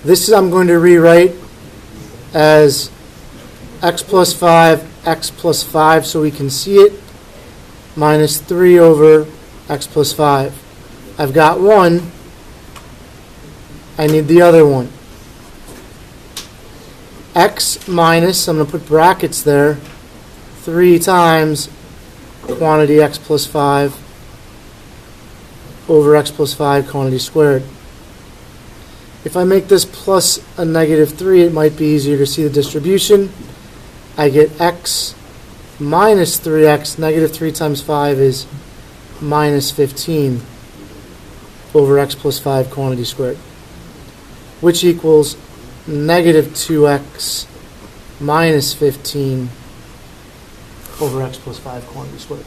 This I'm going to rewrite as x plus 5 so we can see it, minus 3 over x plus 5. I've got one. I need the other one. X minus, I'm going to put brackets there, 3 times quantity x plus 5 over x plus 5 quantity squared. If I make this plus a negative 3, it might be easier to see the distribution. I get x minus 3x, negative 3 times 5 is minus 15 over x plus 5 quantity squared, which equals negative 2x minus 15 over x plus 5 quantity squared.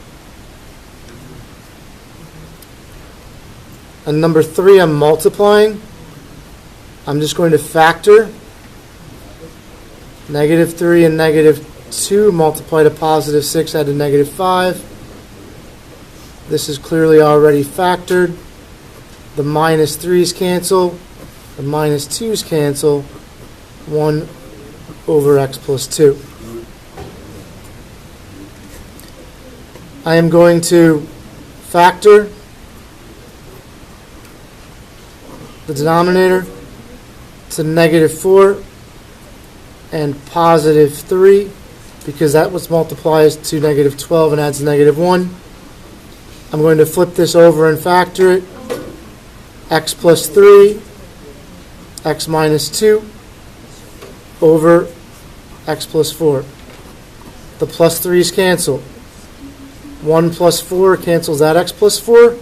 And number 3, I'm multiplying. I'm just going to factor negative 3 and negative 2, multiply to positive 6, add to negative 5. This is clearly already factored. The minus 3's cancel. The minus 2's cancel. 1 over x plus 2. I am going to factor the denominator to negative 4 and positive 3, because that was multiplies to negative 12 and adds negative 1. I'm going to flip this over and factor it. X plus 3, x minus 2 over x plus 4. The plus 3's cancel. 1 plus 4 cancels that x plus 4.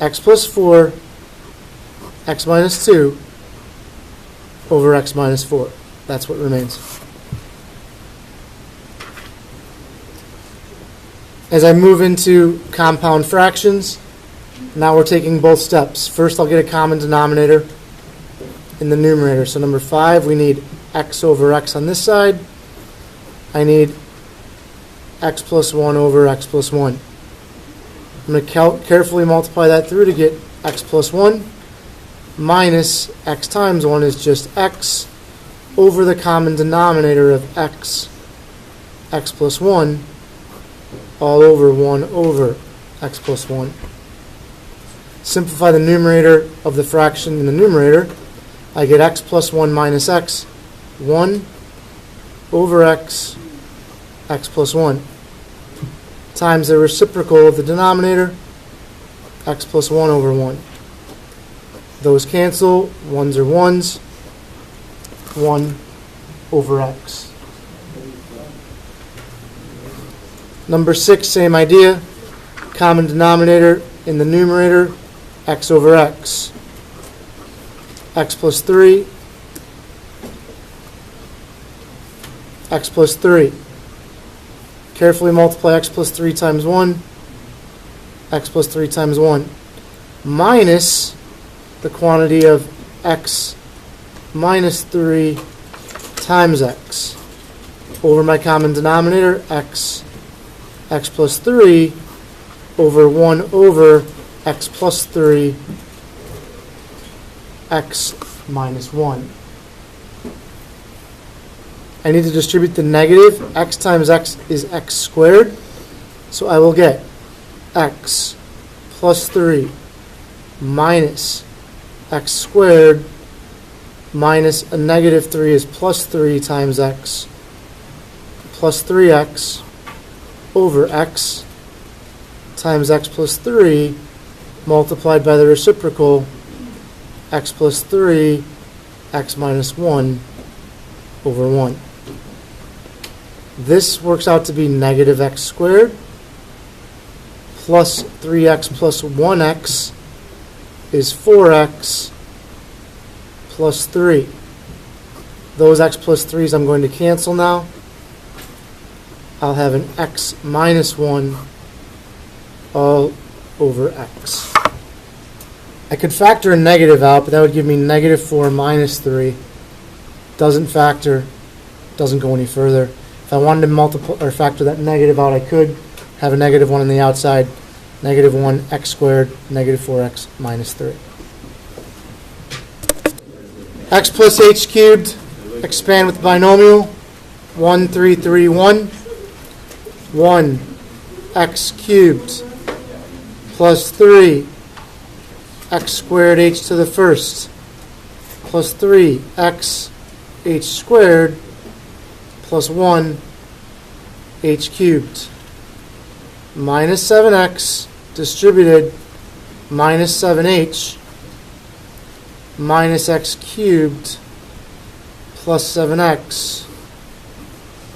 X plus 4, x minus 2 over x minus 4. That's what remains. As I move into compound fractions, now we're taking both steps. First, I'll get a common denominator in the numerator. So number 5, we need x over x on this side. I need x plus 1 over x plus 1. I'm going to carefully multiply that through to get x plus 1. Minus x times 1 is just x over the common denominator of x plus 1, all over 1 over x plus 1. Simplify the numerator of the fraction in the numerator. I get x plus 1 minus x, 1 over x plus 1, times the reciprocal of the denominator, x plus 1 over 1. Those cancel, 1s are 1s, 1 over x. Number 6, same idea. Common denominator in the numerator, x over x. X plus 3, x plus 3. Carefully multiply x plus 3 times 1, x plus 3 times 1, minus the quantity of x minus 3 times x over my common denominator, x plus 3 over 1 over x plus 3 x minus 1. I need to distribute the negative. X times x is x squared. So I will get x plus 3 minus x squared minus a negative 3 is plus 3 times x plus 3x over x times x plus 3 multiplied by the reciprocal x plus 3 x minus 1 over 1. This works out to be negative x squared plus 3x plus 1x is 4x plus 3. Those x plus 3's I'm going to cancel now. I'll have an x minus 1 all over x. I could factor a negative out, but that would give me negative 4 minus 3. Doesn't factor, doesn't go any further. If I wanted to multiply or factor that negative out, I could have a negative 1 on the outside. Negative 1 x squared, negative 4x minus 3. X plus h cubed, expand with binomial, 1, 3, 3, 1. 1 x cubed plus 3 x squared h to the first plus 3 x h squared plus 1 h cubed minus 7x distributed minus 7h minus x cubed plus 7x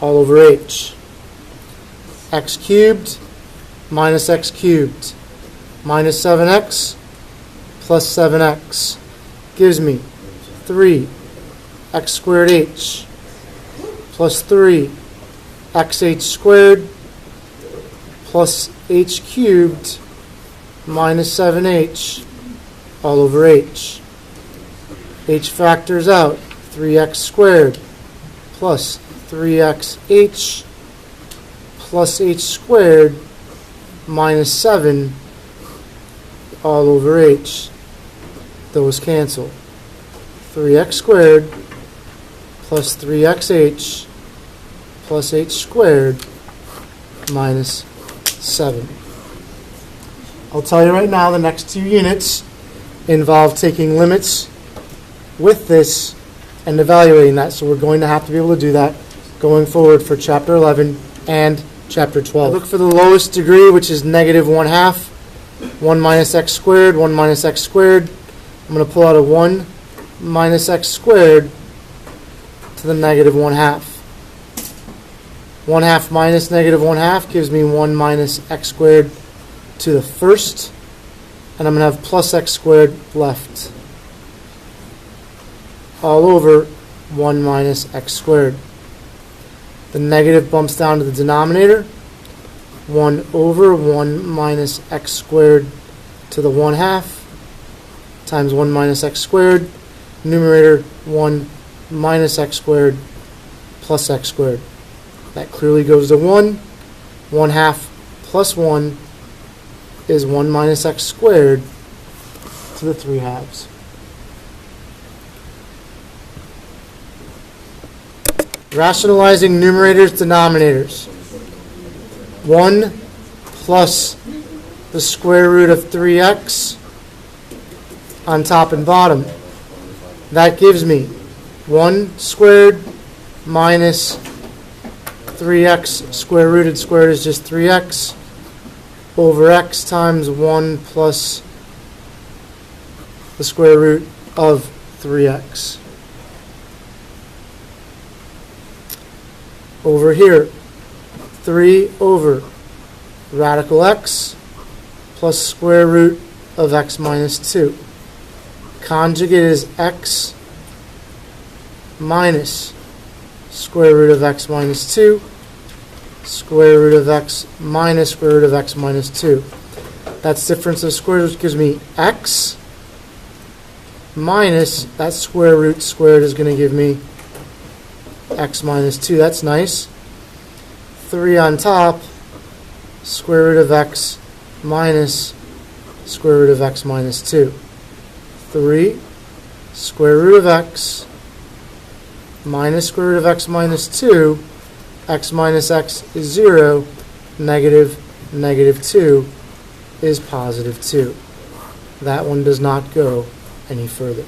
all over h. X cubed minus x cubed minus 7x plus 7x gives me 3 x squared h plus 3 xh squared plus h cubed minus 7h all over h. H factors out 3x squared plus 3xh plus h squared minus 7 all over h. Those cancel. 3x squared plus 3xh plus h squared minus 7. I'll tell you right now, the next two units involve taking limits with this and evaluating that. So we're going to have to be able to do that going forward for Chapter 11 and Chapter 12. I look for the lowest degree, which is negative 1/2. 1 minus x squared, 1 minus x squared. I'm going to pull out a 1 minus x squared to the negative 1/2. 1/2 minus negative 1/2 gives me 1 minus x squared to the first. And I'm going to have plus x squared left. All over 1 minus x squared. The negative bumps down to the denominator. 1 over 1 minus x squared to the 1/2 times 1 minus x squared. Numerator 1 minus x squared plus x squared. That clearly goes to 1. 1/2 plus 1 is 1 minus x squared to the 3/2. Rationalizing numerators, denominators. 1 plus the square root of 3x on top and bottom. That gives me 1 squared minus 3x square rooted. Squared is just 3x over x times 1 plus the square root of 3x. Over here, 3 over radical x plus square root of x minus 2. Conjugate is x minus square root of x minus 2, square root of x minus square root of x minus 2. That's difference of squares, which gives me x minus that square root squared is going to give me x minus 2. That's nice. 3 on top, square root of x minus square root of x minus 2. 3 square root of x minus square root of x minus 2. X minus x is 0. Negative 2 is positive 2. That one does not go any further.